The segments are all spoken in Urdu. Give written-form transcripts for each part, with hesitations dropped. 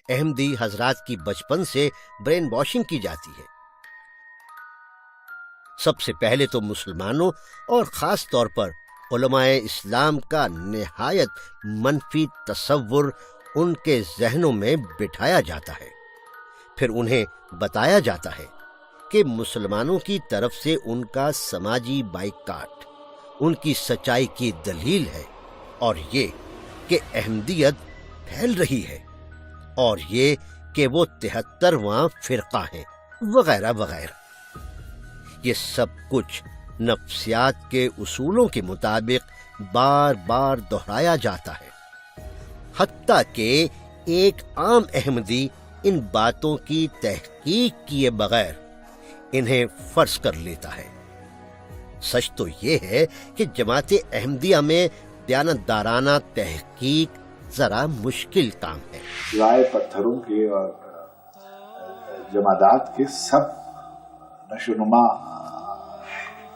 احمدی حضرات کی بچپن سے برین واشنگ کی جاتی ہے۔ سب سے پہلے تو مسلمانوں اور خاص طور پر علماء اسلام کا نہایت منفی تصور ان کے ذہنوں میں بٹھایا جاتا ہے، پھر انہیں بتایا جاتا ہے کہ مسلمانوں کی طرف سے ان کا سماجی بائیکاٹ ان کی سچائی کی دلیل ہے، اور یہ کہ احمدیت پھیل رہی ہے، اور یہ کہ وہ 73واں فرقہ ہے، وغیرہ وغیرہ۔ یہ سب کچھ نفسیات کے اصولوں کے مطابق بار بار دہرایا جاتا ہے، حتیٰ کہ ایک عام احمدی ان باتوں کی تحقیق کیے بغیر انہیں فرض کر لیتا ہے۔ سچ تو یہ ہے کہ جماعت احمدیہ میں دیانتدارانہ تحقیق ذرا مشکل کام ہے۔ سوائے پتھروں کے اور جمادات کے سب نشوونما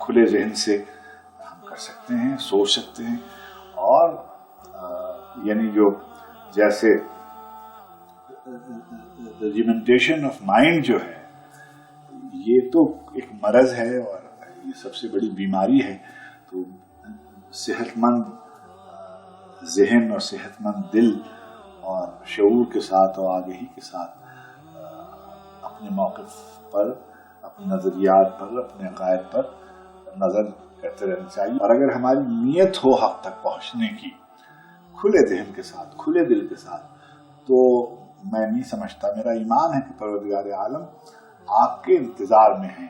کھلے ذہن سے ہم کر سکتے ہیں، سوچ سکتے ہیں، اور یعنی جو جیسے ریجیمنٹیشن آف مائنڈ جو ہے یہ تو ایک مرض ہے اور یہ سب سے بڑی بیماری ہے، تو صحت مند ذہن اور صحت مند دل اور شعور کے ساتھ اور آگہی کے ساتھ اپنے موقف پر، اپنے نظریات پر، اپنے عقائد پر نظر کرتے رہنا چاہیے، اور اگر ہماری نیت ہو حق تک پہنچنے کی کھلے ذہن کے ساتھ، کھلے دل کے ساتھ، تو میں نہیں سمجھتا، میرا ایمان ہے کہ پروردگار عالم آپ کے انتظار میں ہے،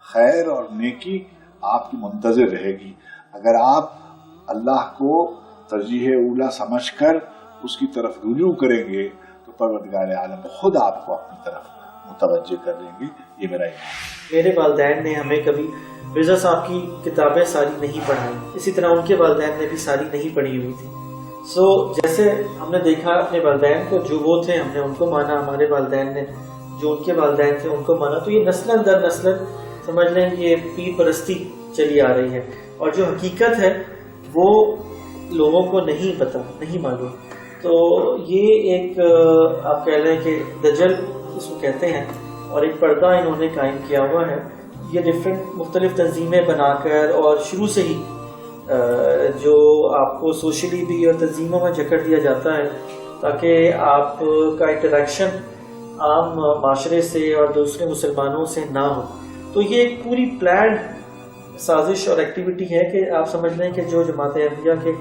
خیر اور نیکی آپ کی منتظر رہے گی۔ اگر آپ اللہ کو ترجیح اولا سمجھ کر اس کی طرف رجوع کریں گے تو پروردگار عالم خود آپ کو اپنی طرف متوجہ کر لیں گے، یہ میرا ایمان ہے۔ میرے والدین نے ہمیں کبھی مرزا صاحب کی کتابیں ساری نہیں پڑھائی، اسی طرح ان کے والدین نے بھی ساری نہیں پڑھی ہوئی تھی۔ جیسے ہم نے دیکھا اپنے والدین کو، جو وہ تھے ہم نے ان کو مانا، ہمارے والدین نے جو ان کے والدین تھے ان کو مانا، تو یہ نسل در نسل سمجھ لیں کہ یہ پیر پرستی چلی آ رہی ہے، اور جو حقیقت ہے وہ لوگوں کو نہیں پتا، نہیں معلوم۔ تو یہ ایک آپ کہہ لیں کہ دجل اس کو کہتے ہیں، اور ایک پردہ انہوں نے قائم کیا ہوا ہے، یہ مختلف تنظیمیں بنا کر، اور شروع سے ہی جو آپ کو سوشلی بھی اور تنظیموں میں جکڑ دیا جاتا ہے تاکہ آپ کا انٹریکشن عام معاشرے سے اور دوسرے مسلمانوں سے نہ ہو۔ تو یہ ایک پوری پلانڈ سازش اور ایکٹیویٹی ہے کہ آپ سمجھ لیں کہ جو جماعت احمدیہ کے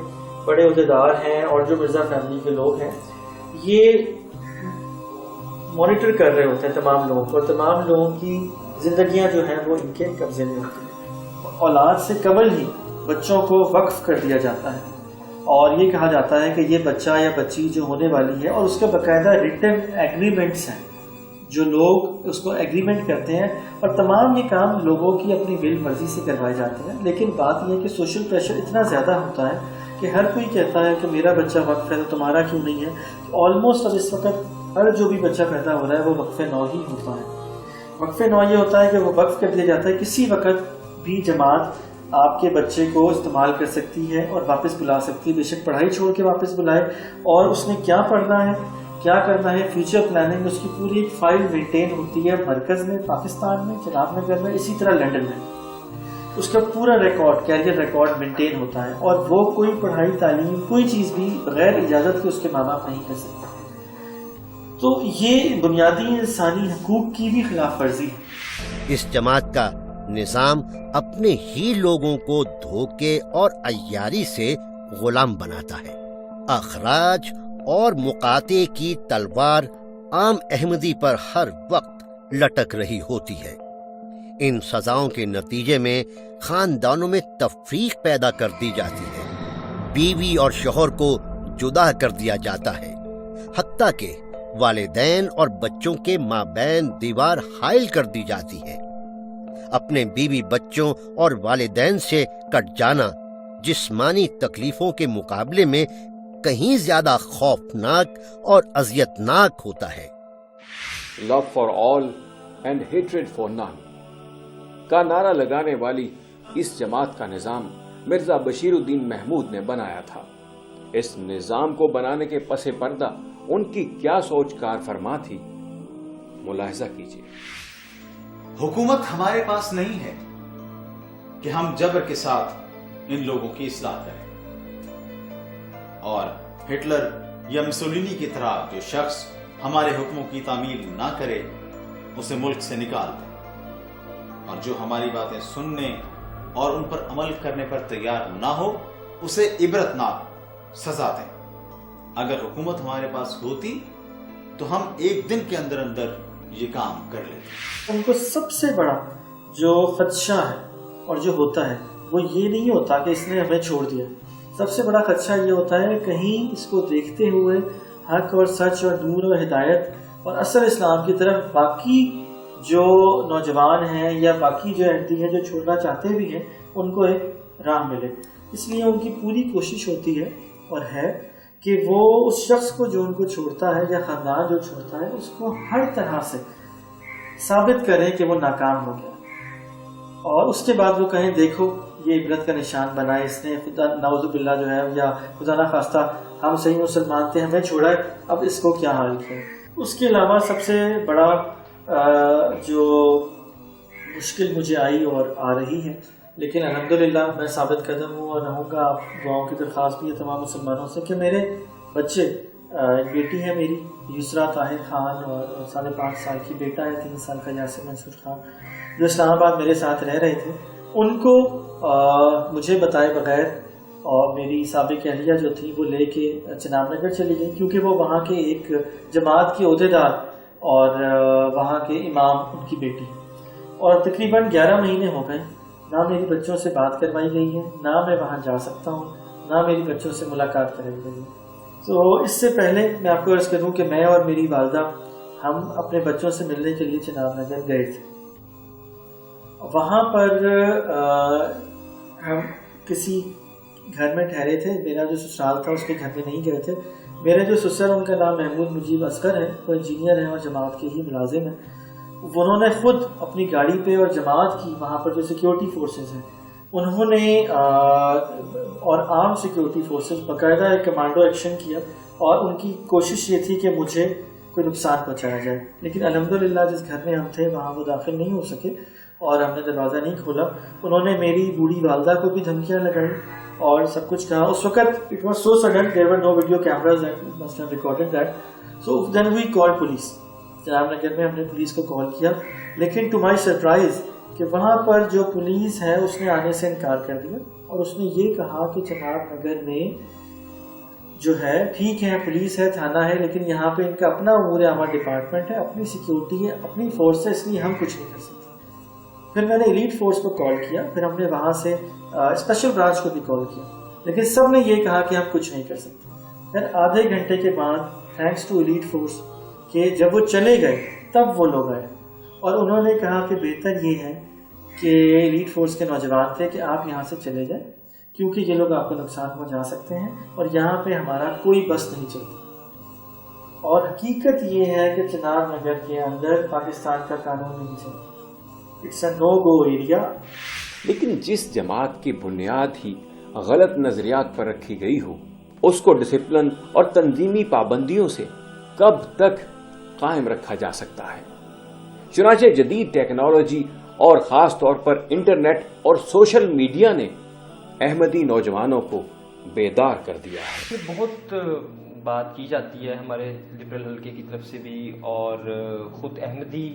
بڑے عہدیدار ہیں اور جو مرزا فیملی کے لوگ ہیں یہ مانیٹر کر رہے ہوتے ہیں تمام لوگوں کو، اور تمام لوگوں کی زندگیاں جو ہیں وہ ان کے قبضے میں ہوتی ہیں۔ اولاد سے قبل ہی بچوں کو وقف کر دیا جاتا ہے، اور یہ کہا جاتا ہے کہ یہ بچہ یا بچی جو ہونے والی ہے، اور اس کے باقاعدہ ریٹن ایگریمنٹس ہیں، جو لوگ اس کو ایگریمنٹ کرتے ہیں، اور تمام یہ کام لوگوں کی اپنی ول مرضی سے کروائے جاتے ہیں۔ لیکن بات یہ ہے کہ سوشل پریشر اتنا زیادہ ہوتا ہے کہ ہر کوئی کہتا ہے کہ میرا بچہ وقف ہے تو تمہارا کیوں نہیں ہے۔ آلموسٹ اب اس وقت ہر جو بھی بچہ پیدا ہو رہا ہے وہ وقف نو ہی ہوتا ہے۔ وقف نو یہ ہوتا ہے کہ وہ وقف کر دیا جاتا ہے، کسی وقت بھی جماعت آپ کے بچے کو استعمال کر سکتی ہے اور واپس بلا سکتی ہے، بے شک پڑھائی چھوڑ کے واپس بلائے، اور اس نے کیا پڑھنا ہے، کیا کرنا ہے، فیوچر پلاننگ، اس کی پوری ایک فائل مینٹین ہوتی ہے مرکز میں، پاکستان میں، جناب نگر میں، اسی طرح لنڈن میں۔ اس کا پورا ریکارڈ، کیریئر ریکارڈ مینٹین ہوتا ہے، اور وہ کوئی پڑھائی تعلیم کوئی چیز بھی بغیر اجازت کے اس کے ماں باپ نہیں کر سکتے۔ تو یہ بنیادی انسانی حقوق کی بھی خلاف ورزی ہے۔ اس جماعت کا نظام اپنے ہی لوگوں کو دھوکے اور عیاری سے غلام بناتا ہے۔ اخراج اور مقاطعے کی تلوار عام احمدی پر ہر وقت لٹک رہی ہوتی ہے۔ ان سزاؤں کے نتیجے میں خاندانوں میں تفریق پیدا کر دی جاتی ہے، بیوی اور شوہر کو جدا کر دیا جاتا ہے، حتیٰ کہ والدین اور بچوں کے مابین دیوار حائل کر دی جاتی ہے۔ اپنے بیوی بچوں اور والدین سے کٹ جانا جسمانی تکلیفوں کے مقابلے میں کہیں زیادہ خوفناک اور اذیتناک ہوتا ہے۔ Love for all and hatred for none کا نعرہ لگانے والی اس جماعت کا نظام مرزا بشیر الدین محمود نے بنایا تھا۔ اس نظام کو بنانے کے پس پردہ ان کی کیا سوچ کار فرما تھی، ملاحظہ کیجیے۔ حکومت ہمارے پاس نہیں ہے کہ ہم جبر کے ساتھ ان لوگوں کی اصلاح کریں، اور ہٹلر یا مسولینی کی طرح جو شخص ہمارے حکموں کی تعمیل نہ کرے اسے ملک سے نکال دیں، اور جو ہماری باتیں سننے اور ان پر عمل کرنے پر تیار نہ ہو اسے عبرتناک سزا دیں۔ اگر حکومت ہمارے پاس ہوتی تو ہم ایک دن کے اندر اندر یہ کام کر لیتے۔ ان کو سب سے بڑا جو خدشہ ہے اور جو ہوتا ہے وہ یہ نہیں ہوتا کہ اس نے ہمیں چھوڑ دیا، سب سے بڑا خدشہ یہ ہوتا ہے کہیں اس کو دیکھتے ہوئے حق اور سچ اور نور اور ہدایت اور اصل اسلام کی طرف باقی جو نوجوان ہیں یا باقی جو احمدی ہیں جو چھوڑنا چاہتے بھی ہیں ان کو ایک راہ ملے۔ اس لیے ان کی پوری کوشش ہوتی ہے اور ہے کہ وہ اس شخص کو جو ان کو چھوڑتا ہے یا خاندان جو چھوڑتا ہے اس کو ہر طرح سے ثابت کریں کہ وہ ناکام ہو گیا، اور اس کے بعد وہ کہیں دیکھو یہ عبرت کا نشان بنا ہے، اس نے خدا نعوذ باللہ جو ہے یا خدا نہ خواستہ ہم صحیح مسلمان تھے ہمیں چھوڑا ہے، اب اس کو کیا حال کیا۔ اس کے علاوہ سب سے بڑا جو مشکل مجھے آئی اور آ رہی ہے، لیکن الحمدللہ میں ثابت قدم ہوں اور رہوں گا، آپ دعاؤں کی درخواست بھی ہے تمام مسلمانوں سے کہ میرے بچے، ایک بیٹی ہے میری یسرا طاہر خان اور 5.5 سال کی بیٹا ہے 3 سال کا یاسر منصور خان، جو اسلام آباد میرے ساتھ رہ رہے تھے، ان کو مجھے بتائے بغیر اور میری سابق اہلیہ جو تھی وہ لے کے چناب نگر چلی گئی، کیونکہ وہ وہاں کے ایک جماعت کے عہدیدار اور وہاں کے امام ان کی بیٹی، اور تقریباً 11 مہینے ہو گئے نہ میری بچوں سے بات کروائی گئی ہے، نہ میں وہاں جا سکتا ہوں، نہ میری بچوں سے ملاقات کرائی گئی ہے۔ تو اس سے پہلے میں آپ کو عرض کروں کہ میں اور میری والدہ ہم اپنے بچوں سے ملنے کے لیے چناب نگر گئے تھے۔ وہاں پر ہم کسی گھر میں ٹھہرے تھے، میرا جو سسرال تھا اس کے گھر میں نہیں گئے تھے۔ میرے جو سسر ان کا نام محمود مجیب اصغر ہے، وہ انجینئر ہیں اور جماعت کے ہی ملازم ہیں۔ انہوں نے خود اپنی گاڑی پہ اور جماعت کی وہاں پر جو سیکیورٹی فورسز ہیں انہوں نے اور عام سیکیورٹی فورسز باقاعدہ ایک کمانڈو ایکشن کیا، اور ان کی کوشش یہ تھی کہ مجھے کوئی نقصان پہنچایا جائے، لیکن الحمدللہ جس گھر میں ہم تھے وہاں وہ داخل نہیں ہو سکے اور ہم نے دروازہ نہیں کھولا۔ انہوں نے میری بوڑھی والدہ کو بھی دھمکیاں لگائی اور سب کچھ کہا۔ اس وقت it was so sudden, there were no video cameras that must have recorded that. So then we called police. Chenab Nagar میں ہم نے پولیس کو کال کیا، لیکن ٹو مائی سرپرائز کہ وہاں پر جو پولیس ہے اس نے آنے سے انکار کر دیا، اور اس نے یہ کہا کہ چناب نگر میں جو ہے ٹھیک ہے پولیس ہے، تھانہ ہے، لیکن یہاں پہ ان کا اپنا امور عامہ ڈپارٹمنٹ ہے، اپنی سیکیورٹی ہے، اپنی فورس ہے، اس لیے ہم کچھ نہیں کر سکتے۔ پھر میں نے ایلیٹ فورس کو کال کیا، پھر ہم نے وہاں سے اسپیشل برانچ کو بھی کال کیا، لیکن سب نے یہ کہا کہ ہم کچھ نہیں کر سکتے۔ پھر آدھے گھنٹے کے بعد تھینکس ٹو ایلیٹ فورس کہ جب وہ چلے گئے تب وہ لوگ آئے، اور انہوں نے کہا کہ بہتر یہ ہے کہ ایلیٹ فورس کے نوجوان تھے کہ آپ یہاں سے چلے جائیں، کیونکہ یہ لوگ آپ کو نقصان پہنچا سکتے ہیں اور یہاں پہ ہمارا کوئی بس نہیں چلتا۔ اور حقیقت یہ ہے کہ چناب نگر کے اندر پاکستان کا قانون نہیں چلتا، it's a know go area. لیکن جس جماعت کی بنیاد ہی غلط نظریات پر رکھی گئی ہو، اس کو ڈسپلن اور تنظیمی پابندیوں سے کب تک قائم رکھا جا سکتا ہے؟ چنانچہ جدید ٹیکنالوجی اور خاص طور پر انٹرنیٹ اور سوشل میڈیا نے احمدی نوجوانوں کو بیدار کر دیا ہے۔ بہت بات کی جاتی ہے ہمارے لبرل حلقے کی طرف سے بھی، اور خود احمدی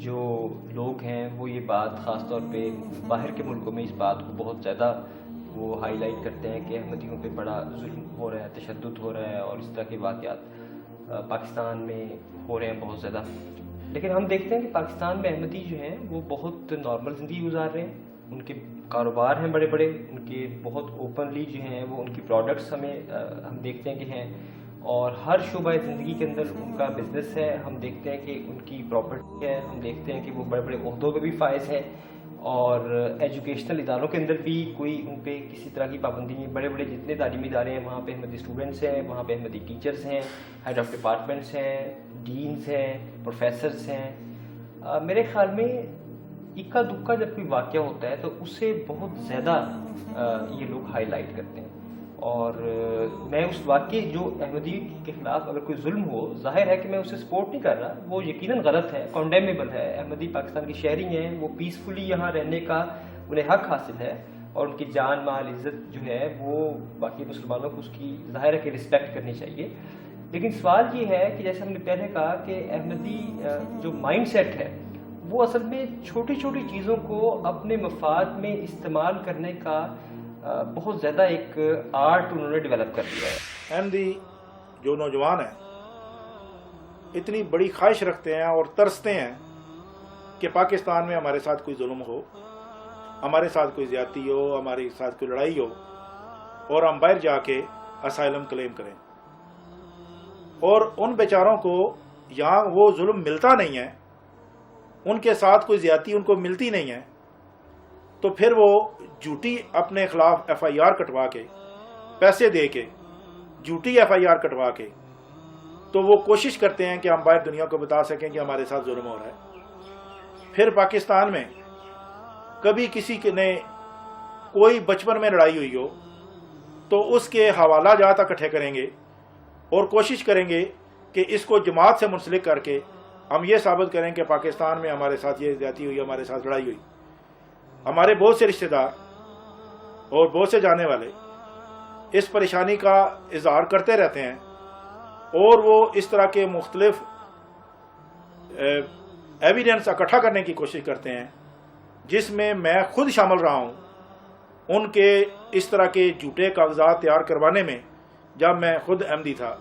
جو لوگ ہیں وہ یہ بات خاص طور پہ باہر کے ملکوں میں اس بات کو بہت زیادہ وہ ہائی لائٹ کرتے ہیں کہ احمدیوں پہ بڑا ظلم ہو رہا ہے، تشدد ہو رہا ہے، اور اس طرح کے واقعات پاکستان میں ہو رہے ہیں بہت زیادہ۔ لیکن ہم دیکھتے ہیں کہ پاکستان میں احمدی جو ہیں وہ بہت نارمل زندگی گزار رہے ہیں، ان کے کاروبار ہیں بڑے بڑے، ان کے بہت اوپنلی جو ہیں وہ ان کی پروڈکٹس ہم دیکھتے ہیں کہ ہیں، اور ہر شعبہ زندگی کے اندر ان کا بزنس ہے، ہم دیکھتے ہیں کہ ان کی پراپرٹی ہے، ہم دیکھتے ہیں کہ وہ بڑے بڑے عہدوں پہ بھی فائز ہیں، اور ایجوکیشنل اداروں کے اندر بھی کوئی ان پہ کسی طرح کی پابندی نہیں۔ بڑے بڑے جتنے تعلیمی ادارے ہیں وہاں پہ احمدی اسٹوڈنٹس ہیں، وہاں پہ احمدی ٹیچرس ہیں، ہیڈ آف ڈپارٹمنٹس ہیں، ڈینس ہیں، پروفیسرس ہیں۔ میرے خیال میں اکا دکا جب کوئی واقعہ ہوتا ہے تو اسے بہت زیادہ یہ لوگ ہائی لائٹ کرتے ہیں، اور میں اس واقعی جو احمدی کے خلاف اگر کوئی ظلم ہو، ظاہر ہے کہ میں اسے سپورٹ نہیں کر رہا، وہ یقیناً غلط ہے، کنڈیمیبل ہے۔ احمدی پاکستان کی شہری ہیں، وہ پیسفلی یہاں رہنے کا انہیں حق حاصل ہے، اور ان کی جان مال عزت جو ہے وہ باقی مسلمانوں کو اس کی ظاہر ہے کہ رسپیکٹ کرنی چاہیے۔ لیکن سوال یہ ہے کہ جیسے ہم نے پہلے کہا کہ احمدی جو مائنڈ سیٹ ہے وہ اصل میں چھوٹی چھوٹی چیزوں کو اپنے مفاد میں استعمال کرنے کا بہت زیادہ ایک آرٹ انہوں نے ڈیولپ کر دیا ہے۔ احمدی جو نوجوان ہیں اتنی بڑی خواہش رکھتے ہیں اور ترستے ہیں کہ پاکستان میں ہمارے ساتھ کوئی ظلم ہو، ہمارے ساتھ کوئی زیادتی ہو، ہمارے ساتھ کوئی لڑائی ہو، اور ہم باہر جا کے اسائلم کلیم کریں، اور ان بیچاروں کو یہاں وہ ظلم ملتا نہیں ہے، ان کے ساتھ کوئی زیادتی ان کو ملتی نہیں ہے، تو پھر وہ جھوٹی اپنے خلاف ایف آئی آر کٹوا کے، پیسے دے کے جھوٹی ایف آئی آر کٹوا کے، تو وہ کوشش کرتے ہیں کہ ہم باہر دنیا کو بتا سکیں کہ ہمارے ساتھ ظلم ہو رہا ہے۔ پھر پاکستان میں کبھی کسی نے کوئی بچپن میں لڑائی ہوئی ہو تو اس کے حوالہ جات اکٹھے کریں گے اور کوشش کریں گے کہ اس کو جماعت سے منسلک کر کے ہم یہ ثابت کریں کہ پاکستان میں ہمارے ساتھ یہ زیادتی ہوئی، ہمارے ساتھ لڑائی ہوئی۔ ہمارے بہت سے رشتہ دار اور بہت سے جانے والے اس پریشانی کا اظہار کرتے رہتے ہیں، اور وہ اس طرح کے مختلف ایویڈنس اکٹھا کرنے کی کوشش کرتے ہیں، جس میں میں خود شامل رہا ہوں ان کے اس طرح کے جھوٹے کاغذات تیار کروانے میں۔ جب میں خود احمدی تھا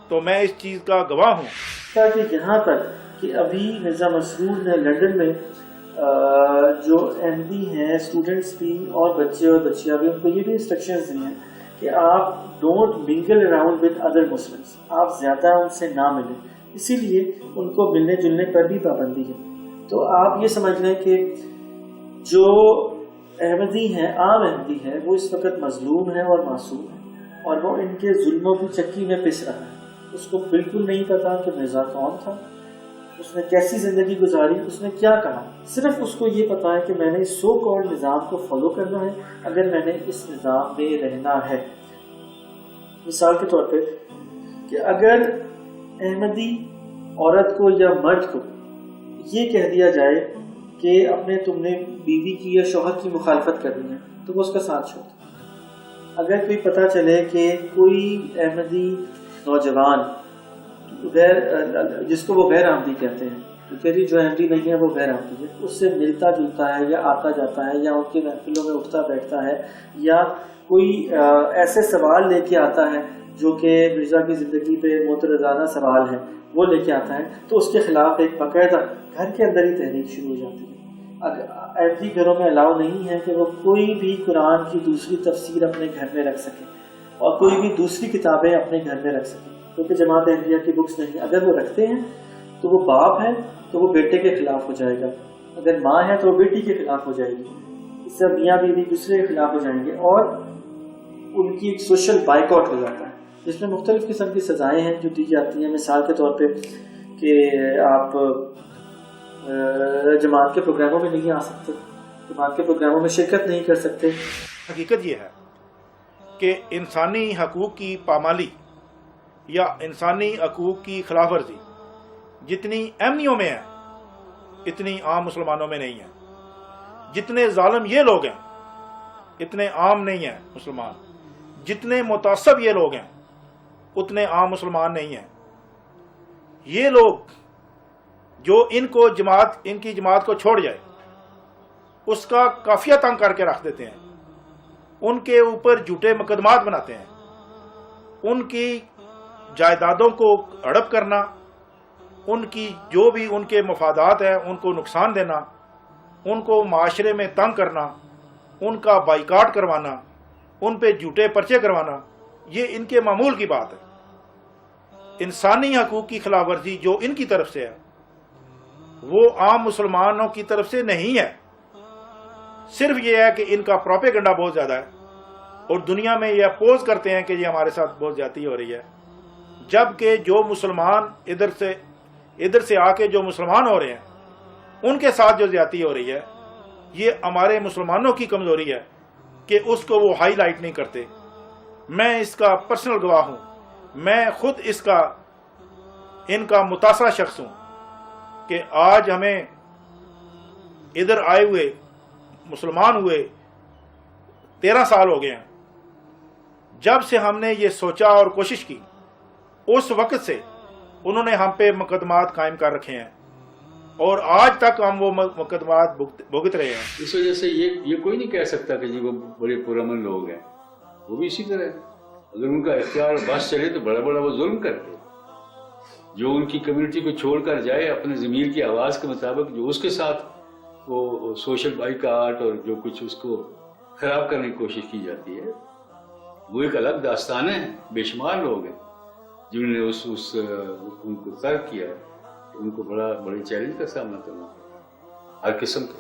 تو میں اس چیز کا گواہ ہوں۔ کہ یہاں تک کہ ابھی مرزا مسرور نے لندن میں جو احمدی ہیں اسٹوڈنٹس بھی اور بچے اور بچیاں بھی، ان کو یہ بھی انسٹرکشنز دی ہیں کہ آپ ڈونٹ منگل اراؤنڈ ود ادر مسلمس، آپ زیادہ ان سے نہ ملیں، اسی لیے ان کو ملنے جلنے پر بھی پابندی ہے۔ تو آپ یہ سمجھ لیں کہ جو احمدی ہیں، عام احمدی ہے، وہ اس وقت مظلوم ہے اور معصوم ہے، اور وہ ان کے ظلموں کی چکی میں پس رہا ہے۔ اس کو بالکل نہیں پتا کہ مرزا کون تھا، اس نے کیسی زندگی گزاری، اس نے کیا کہا، صرف اس کو یہ پتا ہے کہ میں نے اس سو کالڈ نظام کو فالو کرنا ہے اگر میں نے اس نظام میں رہنا ہے۔ مثال کے طور پہ کہ اگر احمدی عورت کو یا مرد کو یہ کہہ دیا جائے کہ تم نے بیوی کی یا شوہر کی مخالفت کرنی ہے تو وہ اس کا ساتھ چھوڑتا۔ اگر کوئی پتہ چلے کہ کوئی احمدی نوجوان جس کو وہ غیر احمدی کہتے ہیں، کیونکہ جو احمدی نہیں ہے وہ غیر احمدی ہے، اس سے ملتا جلتا ہے یا آتا جاتا ہے یا ان کی محفلوں میں اٹھتا بیٹھتا ہے، یا کوئی ایسے سوال لے کے آتا ہے جو کہ مرزا کی زندگی پہ معترضانہ سوال ہے، وہ لے کے آتا ہے، تو اس کے خلاف ایک باقاعدہ گھر کے اندر ہی تحریک شروع ہو جاتی ہے۔ احمدی گھروں میں الاؤ نہیں ہے کہ وہ کوئی بھی قرآن کی دوسری تفسیر اپنے گھر میں رکھ سکے اور کوئی بھی دوسری کتابیں اپنے گھر میں رکھ سکیں، کیونکہ جماعت احمدیہ کی بکس نہیں۔ اگر وہ رکھتے ہیں تو وہ باپ ہے تو وہ بیٹے کے خلاف ہو جائے گا، اگر ماں ہے تو وہ بیٹی کے خلاف ہو جائے گی، اس سے میاں بیوی دوسرے کے خلاف ہو جائیں گے، اور ان کی ایک سوشل بائیکاٹ ہو جاتا ہے جس میں مختلف قسم کی سزائیں ہیں جو دی جاتی ہیں۔ مثال کے طور پہ کہ آپ جماعت کے پروگراموں میں نہیں آ سکتے، جماعت کے پروگراموں میں شرکت نہیں کر سکتے۔ حقیقت یہ ہے کہ انسانی حقوق کی پامالی یا انسانی حقوق کی خلاف ورزی جتنی احمدیوں میں ہے اتنی عام مسلمانوں میں نہیں ہے۔ جتنے ظالم یہ لوگ ہیں اتنے عام نہیں ہیں مسلمان، جتنے متعصب یہ لوگ ہیں اتنے عام مسلمان نہیں ہیں۔ یہ لوگ جو ان کی جماعت کو چھوڑ جائے اس کا قافیہ تنگ کر کے رکھ دیتے ہیں، ان کے اوپر جھوٹے مقدمات بناتے ہیں، ان کی جائیدادوں کو ہڑپ کرنا، ان کی جو بھی ان کے مفادات ہیں ان کو نقصان دینا، ان کو معاشرے میں تنگ کرنا، ان کا بائیکاٹ کروانا، ان پہ جھوٹے پرچے کروانا، یہ ان کے معمول کی بات ہے۔ انسانی حقوق کی خلاف ورزی جو ان کی طرف سے ہے وہ عام مسلمانوں کی طرف سے نہیں ہے، صرف یہ ہے کہ ان کا پروپیگنڈا بہت زیادہ ہے اور دنیا میں یہ اپوز کرتے ہیں کہ یہ ہمارے ساتھ بہت زیادتی ہو رہی ہے، جبکہ جو مسلمان ادھر سے آ کے جو مسلمان ہو رہے ہیں ان کے ساتھ جو زیادتی ہو رہی ہے یہ ہمارے مسلمانوں کی کمزوری ہے کہ اس کو وہ ہائی لائٹ نہیں کرتے، میں اس کا پرسنل گواہ ہوں، میں خود ان کا متاثرہ شخص ہوں کہ آج ہمیں ادھر آئے ہوئے مسلمان ہوئے 13 سال ہو گئے ہیں۔ جب سے ہم نے یہ سوچا اور کوشش کی، اس وقت سے انہوں نے ہم پہ مقدمات قائم کر رکھے ہیں اور آج تک ہم وہ مقدمات بھگت رہے ہیں۔ اس وجہ سے یہ کوئی نہیں کہہ سکتا کہ جی وہ بڑے پرامن لوگ ہیں، وہ بھی اسی طرح ہے۔ اگر ان کا اختیار بس چلے تو بڑا بڑا وہ ظلم کرتے، جو ان کی کمیونٹی کو چھوڑ کر جائے اپنے ضمیر کی آواز کے مطابق، جو اس کے ساتھ وہ سوشل بائیکاٹ اور جو کچھ اس کو خراب کرنے کی کوشش کی جاتی ہے، وہ ایک الگ داستان ہے۔ بے شمار لوگ ہیں جنہوں نے ان کو ترک کیا ہے، ان کو بڑے چیلنج کا سامنا کرنا ہر قسم کا۔